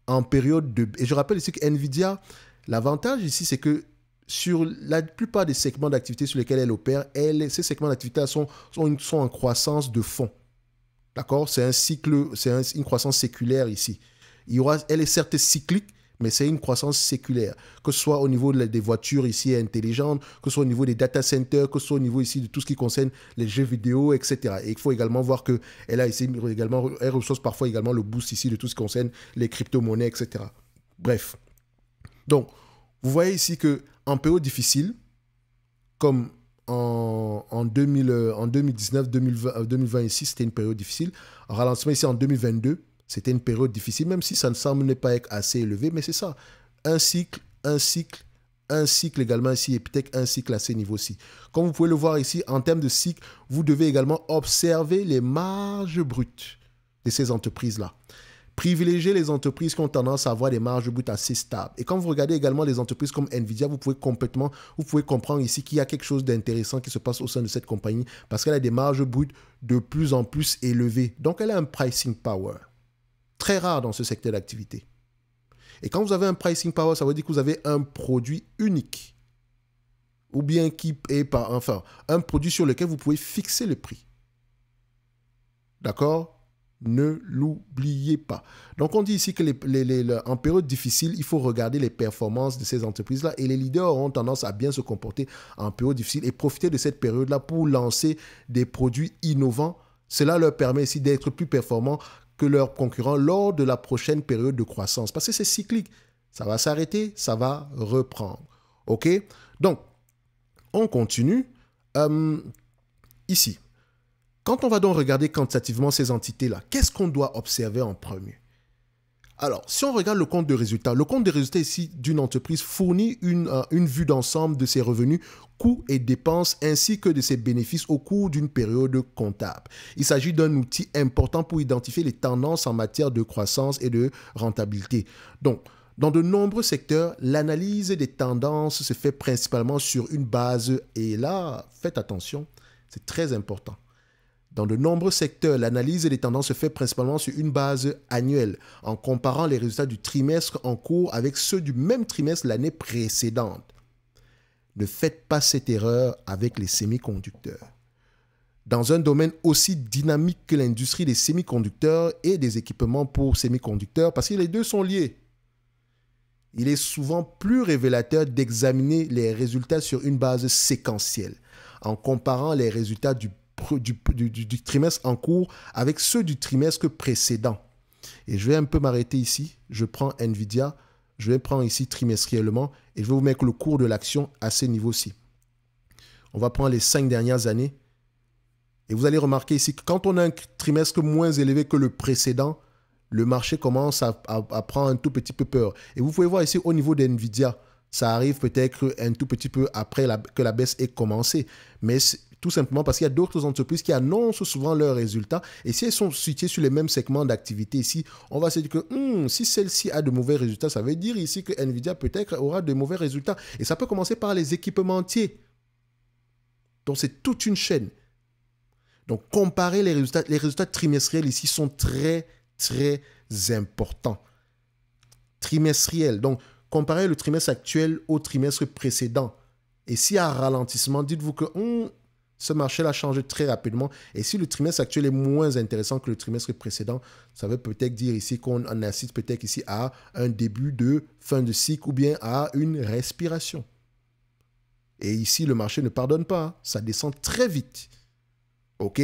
en période de... Et je rappelle ici que Nvidia, l'avantage ici, c'est que sur la plupart des segments d'activité sur lesquels elle opère, ces segments d'activité sont en croissance de fond. D'accord? C'est un cycle, une croissance séculaire ici. Elle est certes cyclique, mais c'est une croissance séculaire. Que ce soit au niveau des voitures ici intelligentes, que ce soit au niveau des data centers, que ce soit au niveau ici de tout ce qui concerne les jeux vidéo, etc. Et il faut également voir qu'elle elle reçoit parfois également le boost ici de tout ce qui concerne les crypto-monnaies, etc. Bref. Donc, vous voyez ici qu'en période difficile, comme en 2019, 2020 ici, c'était une période difficile. En ralentissement ici en 2022, c'était une période difficile, même si ça ne semble pas être assez élevé, mais c'est ça. Un cycle également ici, et peut-être un cycle à ces niveaux-ci. Comme vous pouvez le voir ici, en termes de cycle, vous devez également observer les marges brutes de ces entreprises-là. Privilégiez les entreprises qui ont tendance à avoir des marges brutes assez stables. Et quand vous regardez également les entreprises comme Nvidia, vous pouvez comprendre ici qu'il y a quelque chose d'intéressant qui se passe au sein de cette compagnie parce qu'elle a des marges brutes de plus en plus élevées. Donc, elle a un pricing power très rare dans ce secteur d'activité. Et quand vous avez un pricing power, ça veut dire que vous avez un produit unique ou bien un produit sur lequel vous pouvez fixer le prix. D'accord? Ne l'oubliez pas. Donc, on dit ici que en période difficile, il faut regarder les performances de ces entreprises-là et les leaders auront tendance à bien se comporter en période difficile et profiter de cette période-là pour lancer des produits innovants. Cela leur permet ici d'être plus performants que leurs concurrents lors de la prochaine période de croissance. Parce que c'est cyclique. Ça va s'arrêter, ça va reprendre. OK? Donc, on continue. Ici. Quand on va donc regarder quantitativement ces entités-là, qu'est-ce qu'on doit observer en premier? Alors, si on regarde le compte de résultat ici d'une entreprise fournit une vue d'ensemble de ses revenus, coûts et dépenses ainsi que de ses bénéfices au cours d'une période comptable. Il s'agit d'un outil important pour identifier les tendances en matière de croissance et de rentabilité. Donc, dans de nombreux secteurs, l'analyse des tendances se fait principalement sur une base, et là, faites attention, c'est très important. Dans de nombreux secteurs, l'analyse des tendances se fait principalement sur une base annuelle, en comparant les résultats du trimestre en cours avec ceux du même trimestre l'année précédente. Ne faites pas cette erreur avec les semi-conducteurs. Dans un domaine aussi dynamique que l'industrie des semi-conducteurs et des équipements pour semi-conducteurs, parce que les deux sont liés, il est souvent plus révélateur d'examiner les résultats sur une base séquentielle, en comparant les résultats du trimestre en cours avec ceux du trimestre précédent. Et je vais un peu m'arrêter ici. Je prends Nvidia, je vais prendre ici trimestriellement et je vais vous mettre le cours de l'action à ce niveau-ci. On va prendre les 5 dernières années et vous allez remarquer ici que quand on a un trimestre moins élevé que le précédent, le marché commence à prendre un tout petit peu peur. Et vous pouvez voir ici au niveau d'Nvidia, ça arrive peut-être un tout petit peu après que la baisse ait commencé. Mais tout simplement parce qu'il y a d'autres entreprises qui annoncent souvent leurs résultats. Et si elles sont situées sur les mêmes segments d'activité ici, on va se dire que si celle-ci a de mauvais résultats, ça veut dire ici que Nvidia peut-être aura de mauvais résultats. Et ça peut commencer par les équipementiers. Donc c'est toute une chaîne. Donc comparer les résultats trimestriels ici sont très, très importants. Trimestriels. Donc comparez le trimestre actuel au trimestre précédent. Et s'il y a un ralentissement, dites-vous que ce marché-là change très rapidement. Et si le trimestre actuel est moins intéressant que le trimestre précédent, ça veut peut-être dire ici qu'on assiste peut-être ici à un début de fin de cycle ou bien à une respiration. Et ici, le marché ne pardonne pas. Ça descend très vite. OK?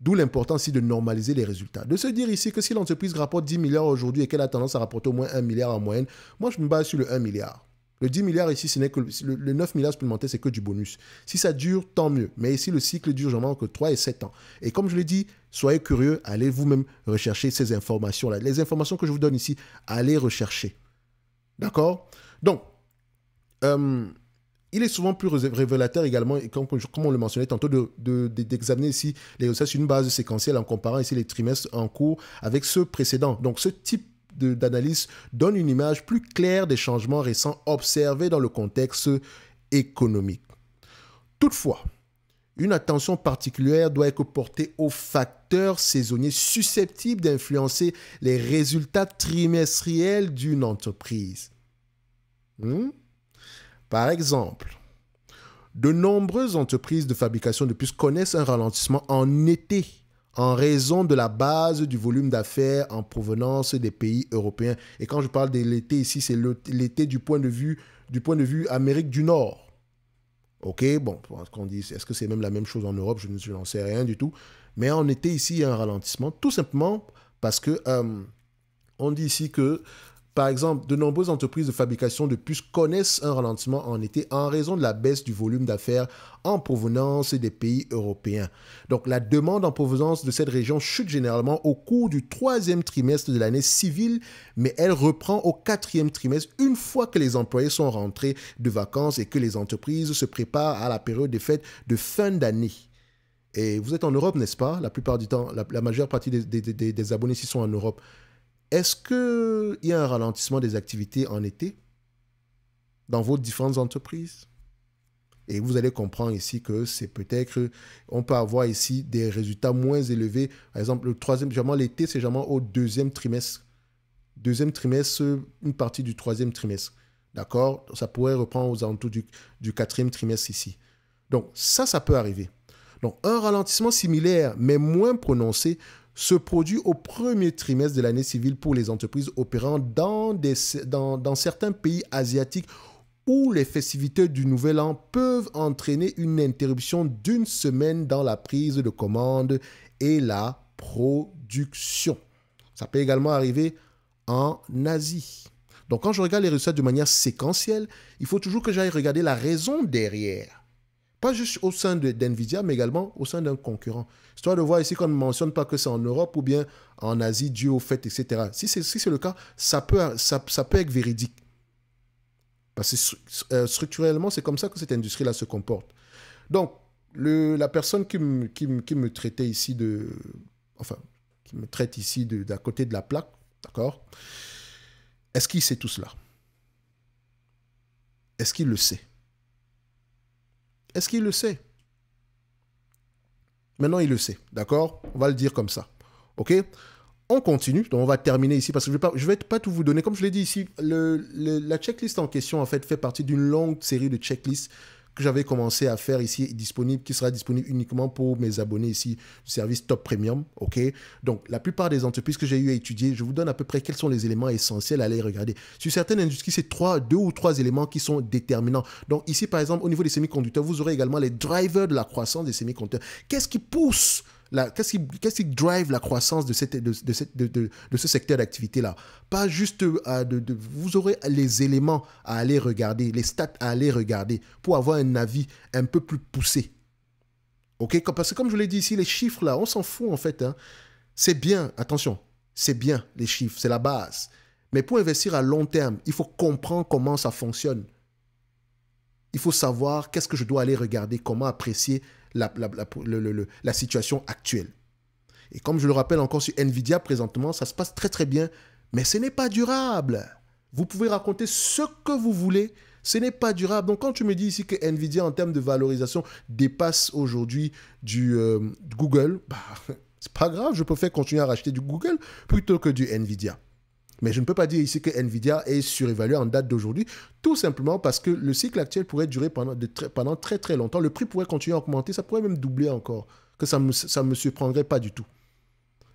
D'où l'importance ici de normaliser les résultats. De se dire ici que si l'entreprise rapporte 10 milliards aujourd'hui et qu'elle a tendance à rapporter au moins 1 milliard en moyenne, moi, je me base sur le 1 milliard. Le 10 milliards ici, ce n'est que le 9 milliards supplémentaires, c'est que du bonus. Si ça dure, tant mieux. Mais ici, le cycle dure généralement que 3 et 7 ans. Et comme je l'ai dit, soyez curieux, allez vous-même rechercher ces informations-là. Les informations que je vous donne ici, allez rechercher. D'accord? Donc, il est souvent plus révélateur également, comme on le mentionnait tantôt, d'examiner ici les résultats sur une base séquentielle en comparant ici les trimestres en cours avec ceux précédents. Donc, ce type d'analyse donne une image plus claire des changements récents observés dans le contexte économique. Toutefois, Une attention particulière doit être portée aux facteurs saisonniers susceptibles d'influencer les résultats trimestriels d'une entreprise. Par exemple, de nombreuses entreprises de fabrication de puces connaissent un ralentissement en été en raison de la base du volume d'affaires en provenance des pays européens. Et quand je parle de l'été ici, c'est l'été du point de vue Amérique du Nord. Ok, bon, qu'on dit, est-ce que c'est même la même chose en Europe? Je n'en sais rien du tout. Mais en été ici, il y a un ralentissement, tout simplement parce que on dit ici que, par exemple, de nombreuses entreprises de fabrication de puces connaissent un ralentissement en été en raison de la baisse du volume d'affaires en provenance des pays européens. Donc, la demande en provenance de cette région chute généralement au cours du 3e trimestre de l'année civile, mais elle reprend au 4e trimestre une fois que les employés sont rentrés de vacances et que les entreprises se préparent à la période des fêtes de fin d'année. Et vous êtes en Europe, n'est-ce pas? La plupart du temps, la majeure partie des abonnés ici sont en Europe. Est-ce qu'il y a un ralentissement des activités en été dans vos différentes entreprises? Et vous allez comprendre ici que c'est peut-être, on peut avoir ici des résultats moins élevés. Par exemple, le troisième, généralement l'été, c'est généralement au 2e trimestre. 2e trimestre, une partie du 3e trimestre. D'accord? Ça pourrait reprendre aux alentours du 4e trimestre ici. Donc ça peut arriver. Donc un ralentissement similaire, mais moins prononcé, se produit au 1er trimestre de l'année civile pour les entreprises opérant dans certains pays asiatiques où les festivités du Nouvel An peuvent entraîner une interruption d'une semaine dans la prise de commande et la production. Ça peut également arriver en Asie. Donc quand je regarde les résultats de manière séquentielle, il faut toujours que j'aille regarder la raison derrière. Pas juste au sein d'NVIDIA, mais également au sein d'un concurrent. Histoire de voir ici qu'on ne mentionne pas que c'est en Europe ou bien en Asie, dû au fait, etc. Si c'est le cas, ça peut être véridique. Parce que structurellement, c'est comme ça que cette industrie-là se comporte. Donc, la personne qui me traitait ici qui me traite ici d'à côté de la plaque, d'accord? Est-ce qu'il sait tout cela? Est-ce qu'il le sait? Est-ce qu'il le sait? Maintenant, il le sait, d'accord? On va le dire comme ça, ok? On continue, donc on va terminer ici parce que je vais pas tout vous donner. Comme je l'ai dit ici, la checklist en question, en fait, fait partie d'une longue série de checklists que j'avais commencé à faire ici, qui sera disponible uniquement pour mes abonnés ici du service Top Premium, ok? Donc, la plupart des entreprises que j'ai eu à étudier, je vous donne à peu près quels sont les éléments essentiels à aller regarder. Sur certaines industries, c'est 2 ou 3 éléments qui sont déterminants. Donc, ici, par exemple, au niveau des semi-conducteurs, vous aurez également les drivers de la croissance des semi-conducteurs. Qu'est-ce qui pousse qu'est-ce qui drive la croissance de ce secteur d'activité-là? Pas juste, vous aurez les éléments à aller regarder, les stats à aller regarder pour avoir un avis un peu plus poussé. Ok? Parce que comme je l'ai dit ici, les chiffres là, on s'en fout en fait. Hein. C'est bien, attention, c'est bien les chiffres, c'est la base. Mais pour investir à long terme, il faut comprendre comment ça fonctionne. Il faut savoir qu'est-ce que je dois aller regarder, comment apprécier la situation actuelle. Et comme je le rappelle encore sur NVIDIA présentement, ça se passe très très bien, mais ce n'est pas durable. Vous pouvez raconter ce que vous voulez, ce n'est pas durable. Donc quand tu me dis ici que NVIDIA en termes de valorisation dépasse aujourd'hui du Google, c'est pas grave, je préfère continuer à racheter du Google plutôt que du NVIDIA. Mais je ne peux pas dire ici que NVIDIA est surévalué en date d'aujourd'hui, tout simplement parce que le cycle actuel pourrait durer pendant très très longtemps. Le prix pourrait continuer à augmenter, ça pourrait même doubler encore, que ça me surprendrait pas du tout.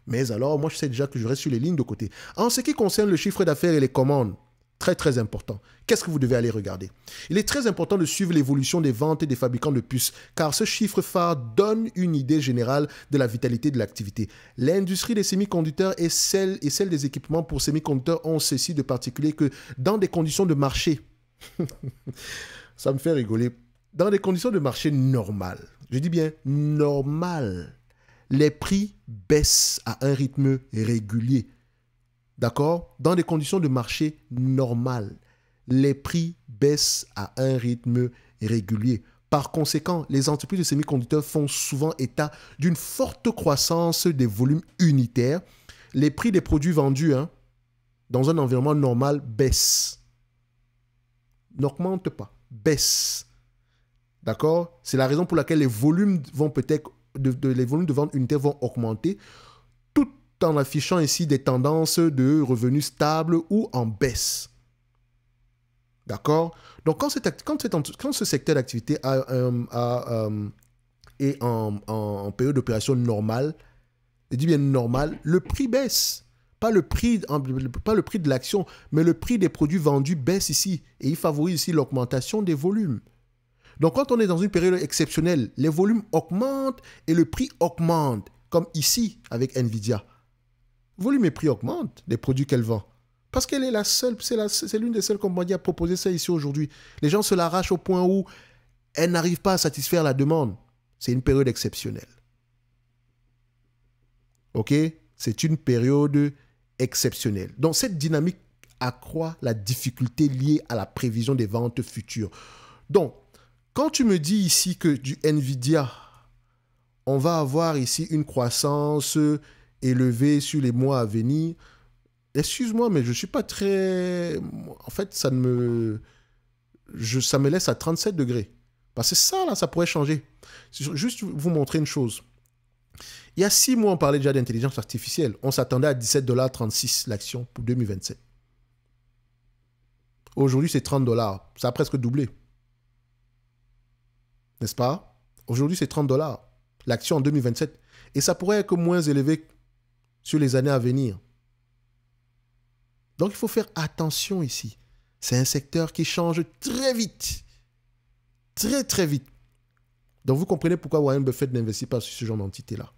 Mais alors, moi je sais déjà que je reste sur les lignes de côté. En ce qui concerne le chiffre d'affaires et les commandes, très très important. Qu'est-ce que vous devez aller regarder? Il est très important de suivre l'évolution des ventes et des fabricants de puces, car ce chiffre phare donne une idée générale de la vitalité de l'activité. L'industrie des semi-conducteurs et celle des équipements pour semi-conducteurs ont ceci de particulier que dans des conditions de marché, ça me fait rigoler, dans des conditions de marché normales, je dis bien normales, les prix baissent à un rythme régulier. D'accord? Dans des conditions de marché normales, les prix baissent à un rythme régulier. Par conséquent, les entreprises de semi-conducteurs font souvent état d'une forte croissance des volumes unitaires. Les prix des produits vendus dans un environnement normal baissent. N'augmentent pas, baissent. D'accord? C'est la raison pour laquelle les volumes vont peut-être, les volumes de vente unitaire vont augmenter, tout en affichant ici des tendances de revenus stables ou en baisse. D'accord? Donc, quand ce secteur d'activité est en période d'opération normale, je dis bien normal, le prix baisse. Pas le prix de l'action, mais le prix des produits vendus baisse ici. Et il favorise ici l'augmentation des volumes. Donc, quand on est dans une période exceptionnelle, les volumes augmentent et le prix augmente, comme ici avec Nvidia. Volume et prix augmentent des produits qu'elle vend. Parce qu'elle est la seule, c'est l'une des seules compagnies à proposer ça ici aujourd'hui. Les gens se l'arrachent au point où elle n'arrive pas à satisfaire la demande. C'est une période exceptionnelle. OK? C'est une période exceptionnelle. Donc, cette dynamique accroît la difficulté liée à la prévision des ventes futures. Donc, quand tu me dis ici que du Nvidia, on va avoir ici une croissance élevée sur les mois à venir, excuse-moi, mais je ne suis pas très... En fait, ça me laisse à 37 degrés. Parce que ça, là, ça pourrait changer. Juste vous montrer une chose. Il y a 6 mois, on parlait déjà d'intelligence artificielle. On s'attendait à 17,36 $ l'action pour 2027. Aujourd'hui, c'est 30 $. Ça a presque doublé. N'est-ce pas? Aujourd'hui, c'est 30 $ l'action en 2027. Et ça pourrait être moins élevé sur les années à venir. Donc, il faut faire attention ici. C'est un secteur qui change très vite. Très, très vite. Donc, vous comprenez pourquoi Warren Buffett n'investit pas sur ce genre d'entité-là.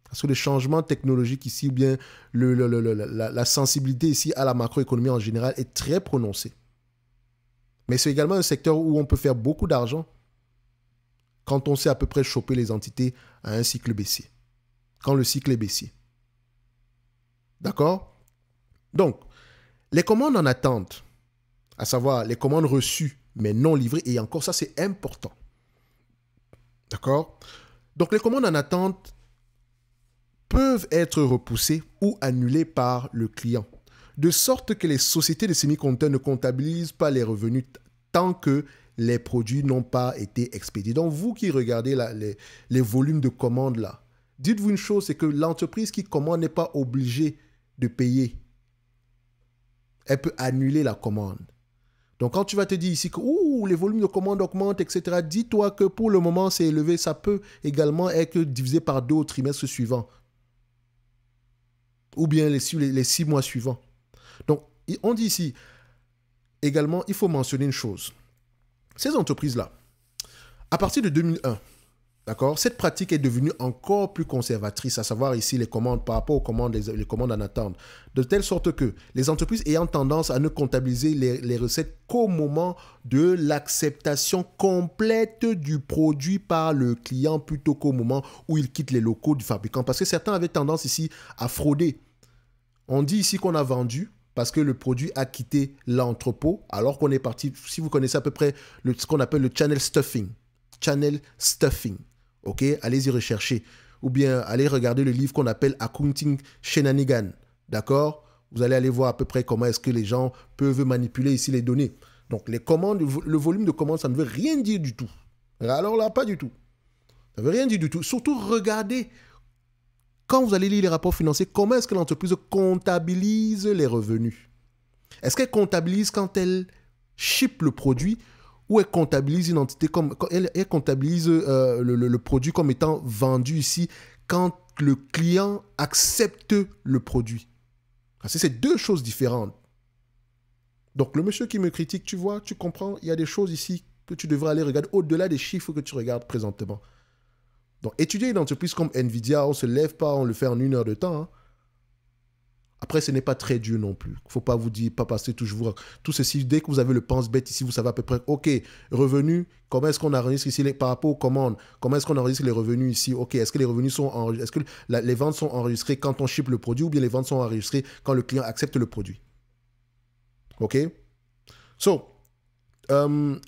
Parce que le changement technologique ici, ou bien la sensibilité ici à la macroéconomie en général est très prononcée. Mais c'est également un secteur où on peut faire beaucoup d'argent quand on sait à peu près choper les entités à un cycle baissier. Quand le cycle est baissier. D'accord? Donc, les commandes en attente, à savoir les commandes reçues mais non livrées, et encore ça c'est important. D'accord? Donc, les commandes en attente peuvent être repoussées ou annulées par le client, de sorte que les sociétés de semi-conducteurs ne comptabilisent pas les revenus tant que les produits n'ont pas été expédiés. Donc, vous qui regardez les volumes de commandes là, dites-vous une chose, c'est que l'entreprise qui commande n'est pas obligée de payer. Elle peut annuler la commande. Donc, quand tu vas te dire ici que les volumes de commandes augmentent, etc., dis-toi que pour le moment, c'est élevé. Ça peut également être divisé par 2 au trimestre suivant. Ou bien les 6 mois suivants. Donc, on dit ici, également, il faut mentionner une chose. Ces entreprises-là, à partir de 2001, d'accord, cette pratique est devenue encore plus conservatrice, à savoir ici les commandes par rapport aux commandes, les commandes en attente, de telle sorte que les entreprises ayant tendance à ne comptabiliser les recettes qu'au moment de l'acceptation complète du produit par le client plutôt qu'au moment où il quitte les locaux du fabricant. Parce que certains avaient tendance ici à frauder. On dit ici qu'on a vendu parce que le produit a quitté l'entrepôt, alors qu'on est parti, si vous connaissez à peu près ce qu'on appelle le channel stuffing. Channel stuffing. OK, allez-y rechercher. Ou bien allez regarder le livre qu'on appelle Accounting Shenanigan. D'accord? Vous allez aller voir à peu près comment est-ce que les gens peuvent manipuler ici les données. Donc les commandes, le volume de commandes, ça ne veut rien dire du tout. Alors là, pas du tout. Ça ne veut rien dire du tout. Surtout, regardez, quand vous allez lire les rapports financiers, comment est-ce que l'entreprise comptabilise les revenus? Est-ce qu'elle comptabilise quand elle ship le produit ou elle comptabilise une entité comme elle comptabilise le produit comme étant vendu ici quand le client accepte le produit? Parce que c'est 2 choses différentes. Donc le monsieur qui me critique, tu vois, tu comprends, il y a des choses ici que tu devrais aller regarder au-delà des chiffres que tu regardes présentement. Donc étudier une entreprise comme Nvidia, on ne se lève pas, on le fait en 1 heure de temps. Hein. Après, ce n'est pas très dur non plus. Il ne faut pas vous dire, pas passer toujours tout ceci. Dès que vous avez le pense-bête ici, vous savez à peu près, OK, revenus, comment est-ce qu'on enregistre ici par rapport aux commandes? Comment est-ce qu'on enregistre les revenus ici? OK, est-ce que les revenus sont enregistrés? Est-ce que les ventes sont enregistrées quand on ship le produit ou bien les ventes sont enregistrées quand le client accepte le produit? OK? So, on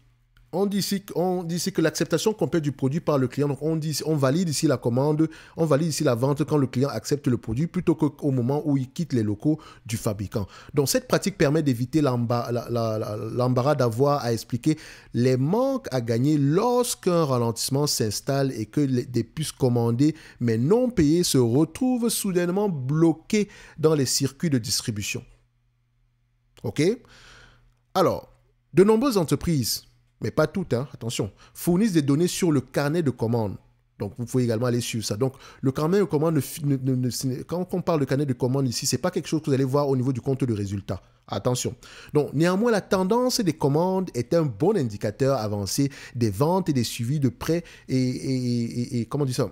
on dit ici que l'acceptation complète du produit par le client, donc on valide ici la commande, on valide ici la vente quand le client accepte le produit plutôt qu'au moment où il quitte les locaux du fabricant. Donc cette pratique permet d'éviter l'embarras d'avoir à expliquer les manques à gagner lorsqu'un ralentissement s'installe et que des puces commandées mais non payées se retrouvent soudainement bloquées dans les circuits de distribution. OK? Alors, de nombreuses entreprises, mais pas toutes, hein, attention, fournissent des données sur le carnet de commandes. Donc, vous pouvez également aller suivre ça. Donc, le carnet de commande, quand on parle de carnet de commande ici, ce n'est pas quelque chose que vous allez voir au niveau du compte de résultat. Attention. Donc, néanmoins, la tendance des commandes est un bon indicateur avancé des ventes et des suivis de prêt et comment on dit ça?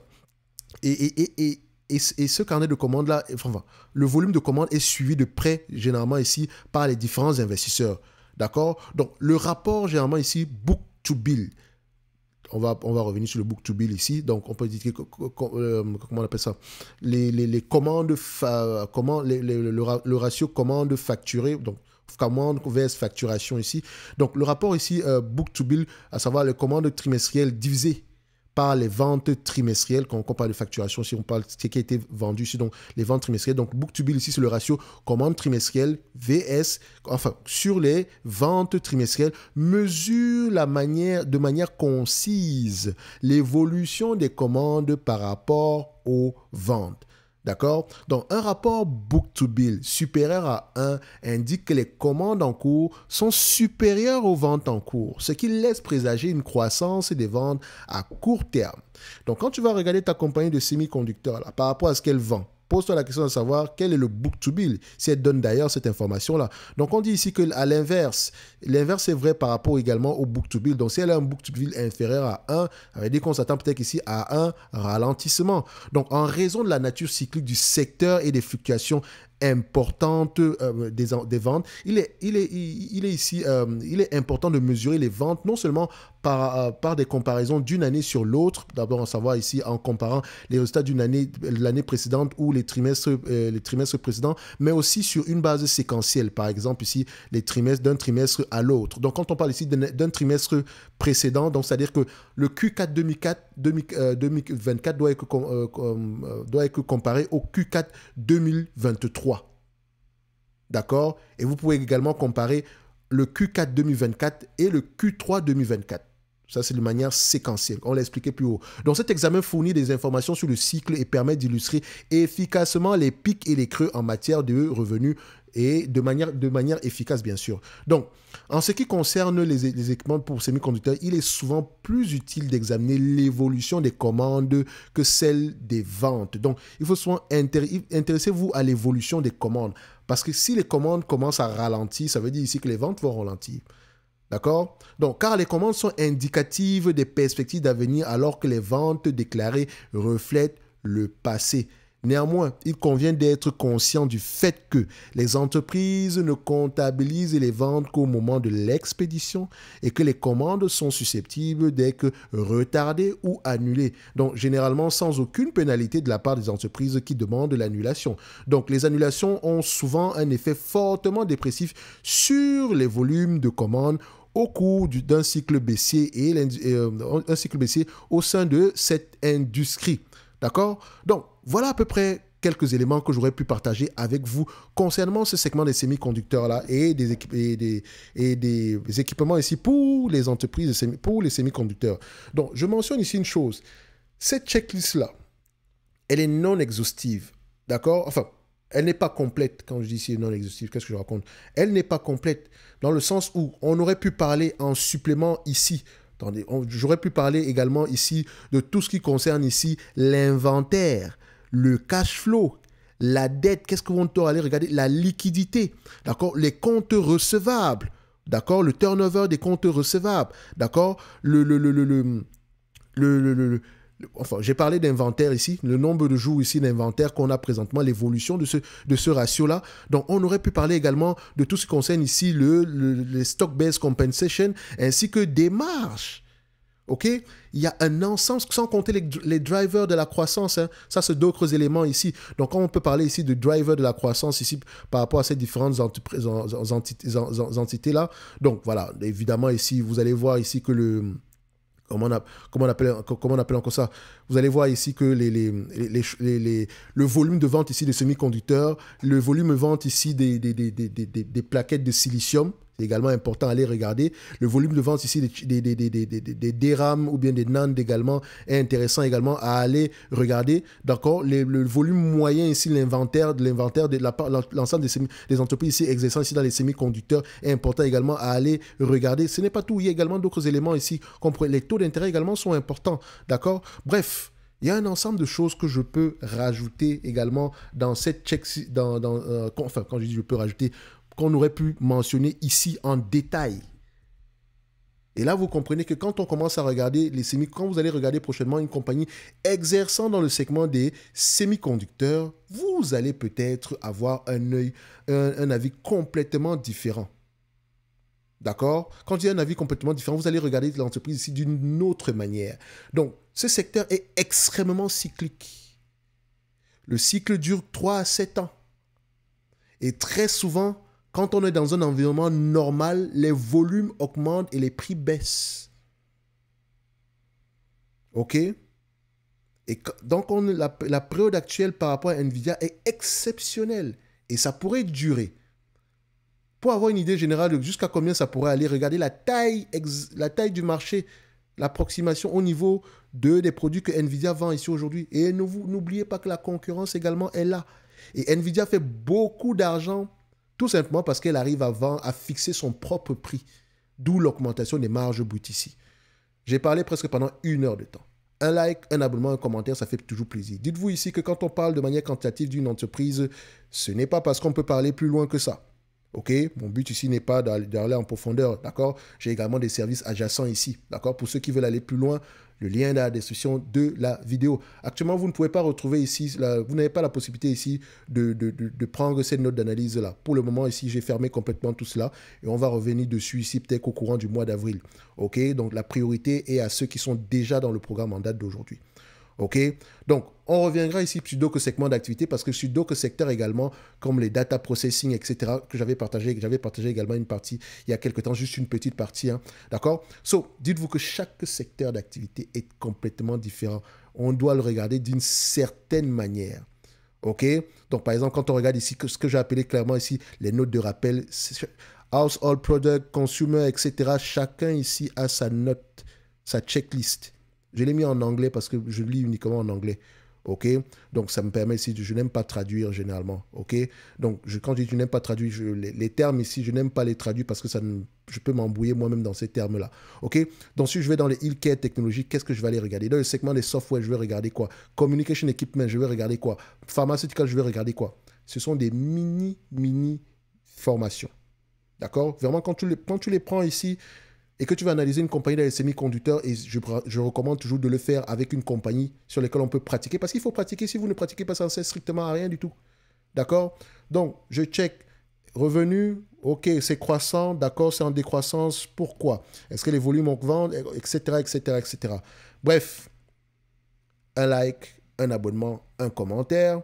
Et ce carnet de commandes-là, enfin, le volume de commandes est suivi de près, généralement ici, par les différents investisseurs. D'accord? Donc, le rapport, généralement ici, book to bill. On va revenir sur le book to bill ici. Donc, on peut dire, comment on appelle ça? Les commandes, le ratio commande facturée, donc commande versus facturation ici. Donc, le rapport ici, book to bill, à savoir les commandes trimestrielles divisées par les ventes trimestrielles. Quand on parle de facturation, si on parle de ce qui a été vendu ici, donc les ventes trimestrielles. Donc, book to bill ici, c'est le ratio commande trimestrielle VS, enfin, sur les ventes trimestrielles, mesure de manière concise l'évolution des commandes par rapport aux ventes. D'accord? Donc, un rapport book-to-bill supérieur à 1 indique que les commandes en cours sont supérieures aux ventes en cours, ce qui laisse présager une croissance des ventes à court terme. Donc, quand tu vas regarder ta compagnie de semi-conducteurs là, par rapport à ce qu'elle vend, pose-toi la question de savoir quel est le book-to-bill, si elle donne d'ailleurs cette information-là. Donc, on dit ici qu'à l'inverse est vrai par rapport également au book-to-bill. Donc, si elle a un book-to-bill inférieur à 1, ça veut dire qu'on s'attend peut-être ici à un ralentissement. Donc, en raison de la nature cyclique du secteur et des fluctuations importante des ventes, il est important de mesurer les ventes non seulement par des comparaisons d'une année sur l'autre, d'abord en savoir ici en comparant les résultats l'année précédente ou les trimestres précédents, mais aussi sur une base séquentielle, par exemple ici les trimestres d'un trimestre à l'autre. Donc quand on parle ici d'un trimestre précédent, donc c'est-à-dire que le Q4 2024 doit être comparé au Q4 2023. D'accord? Et vous pouvez également comparer le Q4 2024 et le Q3 2024. Ça, c'est de manière séquentielle. On l'a expliqué plus haut. Donc, cet examen fournit des informations sur le cycle et permet d'illustrer efficacement les pics et les creux en matière de revenus et de manière efficace, bien sûr. Donc, en ce qui concerne les équipements pour semi-conducteurs, il est souvent plus utile d'examiner l'évolution des commandes que celle des ventes. Donc, il faut souvent intéressez-vous à l'évolution des commandes. Parce que si les commandes commencent à ralentir, ça veut dire ici que les ventes vont ralentir. D'accord? Donc, car les commandes sont indicatives des perspectives d'avenir alors que les ventes déclarées reflètent le passé. Néanmoins, il convient d'être conscient du fait que les entreprises ne comptabilisent les ventes qu'au moment de l'expédition et que les commandes sont susceptibles d'être retardées ou annulées. Donc, généralement, sans aucune pénalité de la part des entreprises qui demandent l'annulation. Donc, les annulations ont souvent un effet fortement dépressif sur les volumes de commandes au cours d'un cycle baissier un cycle baissier au sein de cette industrie. D'accord? Donc, voilà à peu près quelques éléments que j'aurais pu partager avec vous concernant ce segment des semi-conducteurs-là et des équipements ici pour les entreprises, pour les semi-conducteurs. Donc, je mentionne ici une chose. Cette checklist-là, elle est non exhaustive. D'accord? Enfin, elle n'est pas complète. Quand je dis ici non exhaustive, qu'est-ce que je raconte? Elle n'est pas complète dans le sens où on aurait pu parler en supplément ici. J'aurais pu parler également ici de tout ce qui concerne ici l'inventaire, le cash flow, la dette, qu'est-ce que vont aller regarder? La liquidité, d'accord? Les comptes recevables, d'accord? Le turnover des comptes recevables, d'accord? Enfin, j'ai parlé d'inventaire ici, le nombre de jours ici d'inventaire qu'on a présentement, l'évolution de ce ratio-là. Donc, on aurait pu parler également de tout ce qui concerne ici les stock-based compensation ainsi que des marges. OK? Il y a un ensemble, sans compter les drivers de la croissance. Hein. Ça, c'est d'autres éléments ici. Donc, quand on peut parler ici de drivers de la croissance ici par rapport à ces différentes entités-là. Donc, voilà. Évidemment, ici, vous allez voir ici que le... comment on appelle encore ça? Vous allez voir ici que le volume de vente ici des semi-conducteurs, le volume de vente ici des plaquettes de silicium, c'est également important à aller regarder. Le volume de vente ici des DRAM ou bien des NAND également est intéressant également à aller regarder. D'accord? Le volume moyen ici, l'inventaire de l'ensemble des entreprises ici exerçant ici dans les semi-conducteurs est important également à aller regarder. Ce n'est pas tout. Il y a également d'autres éléments ici. Les taux d'intérêt également sont importants. D'accord? Bref. Il y a un ensemble de choses que je peux rajouter également dans cette check, enfin, quand je dis je peux rajouter, qu'on aurait pu mentionner ici en détail. Et là, vous comprenez que quand on commence à regarder les quand vous allez regarder prochainement une compagnie exerçant dans le segment des semi-conducteurs, vous allez peut-être avoir un avis complètement différent. D'accord? Quand il y a un avis complètement différent, vous allez regarder l'entreprise ici d'une autre manière. Donc, ce secteur est extrêmement cyclique. Le cycle dure 3 à 7 ans. Et très souvent, quand on est dans un environnement normal, les volumes augmentent et les prix baissent. OK? Et donc, la période actuelle par rapport à Nvidia est exceptionnelle. Et ça pourrait durer. Pour avoir une idée générale de jusqu'à combien ça pourrait aller, regardez la taille du marché, l'approximation au niveau des produits que Nvidia vend ici aujourd'hui. Et n'oubliez pas que la concurrence également est là. Et Nvidia fait beaucoup d'argent tout simplement parce qu'elle arrive à fixer son propre prix. D'où l'augmentation des marges brutes ici. J'ai parlé presque pendant 1 heure de temps. Un like, un abonnement, un commentaire, ça fait toujours plaisir. Dites-vous ici que quand on parle de manière quantitative d'une entreprise, ce n'est pas parce qu'on peut parler plus loin que ça. OK? Mon but ici n'est pas d'aller en profondeur, d'accord? J'ai également des services adjacents ici, d'accord? Pour ceux qui veulent aller plus loin, le lien est dans la description de la vidéo. Actuellement, vous ne pouvez pas retrouver ici, vous n'avez pas la possibilité ici de prendre cette note d'analyse-là. Pour le moment, ici, j'ai fermé complètement tout cela et on va revenir dessus ici peut-être au courant du mois d'avril. OK? Donc, la priorité est à ceux qui sont déjà dans le programme en date d'aujourd'hui. OK? Donc, on reviendra ici sur d'autres segments d'activité parce que sur d'autres secteurs également, comme les data processing, etc., que j'avais partagé également une partie il y a quelques temps, juste une petite partie. Hein, d'accord? Dites-vous que chaque secteur d'activité est complètement différent. On doit le regarder d'une certaine manière. OK? Donc, par exemple, quand on regarde ici, ce que j'ai appelé clairement ici, les notes de rappel, household product, consumer, etc., chacun ici a sa note, sa checklist. Je l'ai mis en anglais parce que je lis uniquement en anglais. OK? Donc, ça me permet ici, je n'aime pas traduire généralement. OK? Donc, quand je dis je n'aime pas traduire, les termes ici, je n'aime pas les traduire parce que je peux m'embrouiller moi-même dans ces termes-là. OK? Donc, si je vais dans les healthcare technologies, qu'est-ce que je vais aller regarder? Dans le segment des software, je vais regarder quoi? Communication equipment, je vais regarder quoi? Pharmaceutical, je vais regarder quoi? Ce sont des mini formations. D'accord? Vraiment, quand tu les prends ici, et que tu vas analyser une compagnie dans les semi-conducteurs, et je recommande toujours de le faire avec une compagnie sur laquelle on peut pratiquer, parce qu'il faut pratiquer. Si vous ne pratiquez pas, ça ne sert strictement à rien du tout. D'accord? Donc, je check. Revenu, ok, c'est croissant, d'accord, c'est en décroissance. Pourquoi? Est-ce que les volumes augmentent, etc., etc., etc. Bref, un like, un abonnement, un commentaire.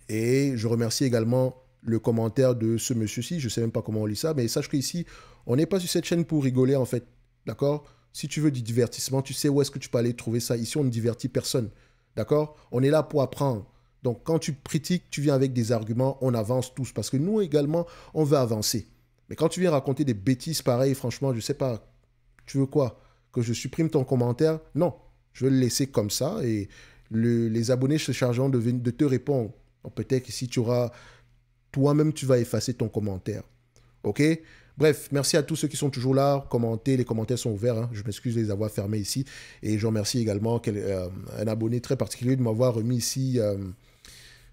Et je remercie également le commentaire de ce monsieur-ci. Je ne sais même pas comment on lit ça, mais sache qu'ici, on n'est pas sur cette chaîne pour rigoler, en fait. D'accord? Si tu veux du divertissement, tu sais où est-ce que tu peux aller trouver ça. Ici, on ne divertit personne. D'accord? On est là pour apprendre. Donc, quand tu critiques, tu viens avec des arguments, on avance tous. Parce que nous également, on veut avancer. Mais quand tu viens raconter des bêtises pareilles, franchement, je ne sais pas. Tu veux quoi? Que je supprime ton commentaire? Non. Je vais le laisser comme ça et les abonnés se chargeront de te répondre. Peut-être que si tu auras... Toi-même, tu vas effacer ton commentaire. OK? Bref, merci à tous ceux qui sont toujours là. Commentez, les commentaires sont ouverts. Hein. Je m'excuse de les avoir fermés ici. Et je remercie également un abonné très particulier de m'avoir remis ici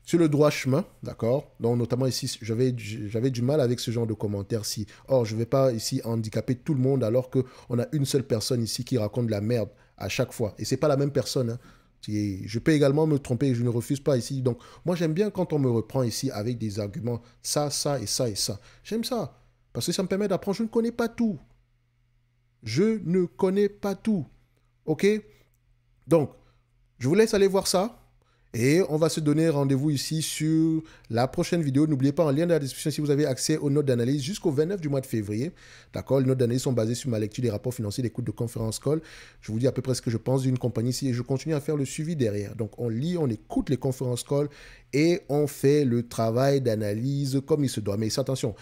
sur le droit chemin. D'accord? Donc, notamment ici, j'avais du mal avec ce genre de commentaires-ci. Or, je ne vais pas ici handicaper tout le monde alors qu'on a une seule personne ici qui raconte de la merde à chaque fois. Et ce n'est pas la même personne. Hein. Je peux également me tromper et je ne refuse pas ici. Donc, moi, j'aime bien quand on me reprend ici avec des arguments, ça et ça et ça. J'aime ça. Parce que ça me permet d'apprendre. Je ne connais pas tout. Je ne connais pas tout. OK? Donc, je vous laisse aller voir ça. Et on va se donner rendez-vous ici sur la prochaine vidéo. N'oubliez pas, en lien dans la description, si vous avez accès aux notes d'analyse jusqu'au 29 du mois de février. D'accord? Les notes d'analyse sont basées sur ma lecture des rapports financiers, des coûts de conférence call. Je vous dis à peu près ce que je pense d'une compagnie ici et je continue à faire le suivi derrière. Donc, on lit, on écoute les conférences call et on fait le travail d'analyse comme il se doit. Mais attention,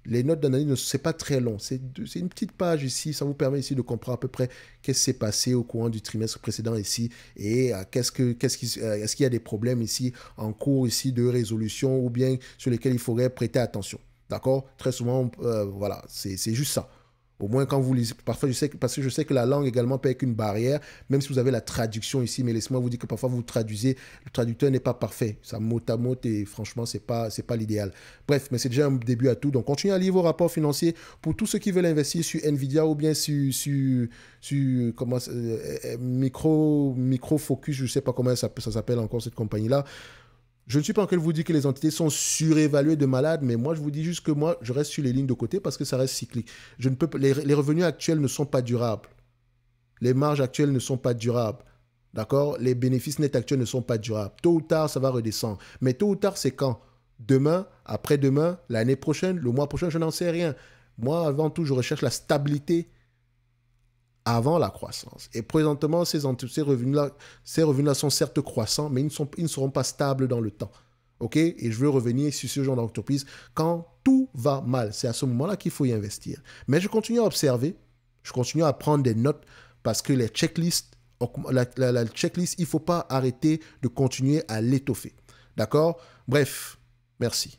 les notes d'analyse, ce n'est pas très long. C'est une petite page ici. Ça vous permet ici de comprendre à peu près qu'est-ce qui s'est passé au courant du trimestre précédent ici et est-ce qu'il y a des problèmes ici en cours ici de résolution ou bien sur lesquels il faudrait prêter attention. D'accord? Très souvent, voilà, c'est juste ça. Au moins, quand vous lisez, parfois, parce que je sais que la langue également peut être une barrière, même si vous avez la traduction ici, mais laissez-moi vous dire que parfois vous traduisez, le traducteur n'est pas parfait. Ça mot à mot et franchement, c'est pas l'idéal. Bref, mais c'est déjà un début à tout. Donc, continuez à lire vos rapports financiers pour tous ceux qui veulent investir sur Nvidia ou bien sur comment, Micro Focus, je ne sais pas comment ça s'appelle encore cette compagnie-là. Je ne suis pas en train de vous dire que les entités sont surévaluées de malade, mais moi, je vous dis juste que moi, je reste sur les lignes de côté parce que ça reste cyclique. Je ne peux, les revenus actuels ne sont pas durables. Les marges actuelles ne sont pas durables. D'accord? Les bénéfices nets actuels ne sont pas durables. Tôt ou tard, ça va redescendre. Mais tôt ou tard, c'est quand? Demain, après-demain, l'année prochaine, le mois prochain, je n'en sais rien. Moi, avant tout, je recherche la stabilité avant la croissance. Et présentement, ces revenus-là sont certes croissants, mais ils ne seront pas stables dans le temps. OK? Et je veux revenir sur ce genre d'entreprise quand tout va mal. C'est à ce moment-là qu'il faut y investir. Mais je continue à observer, je continue à prendre des notes parce que les checklists, la checklist, il ne faut pas arrêter de continuer à l'étoffer. D'accord? Bref, merci.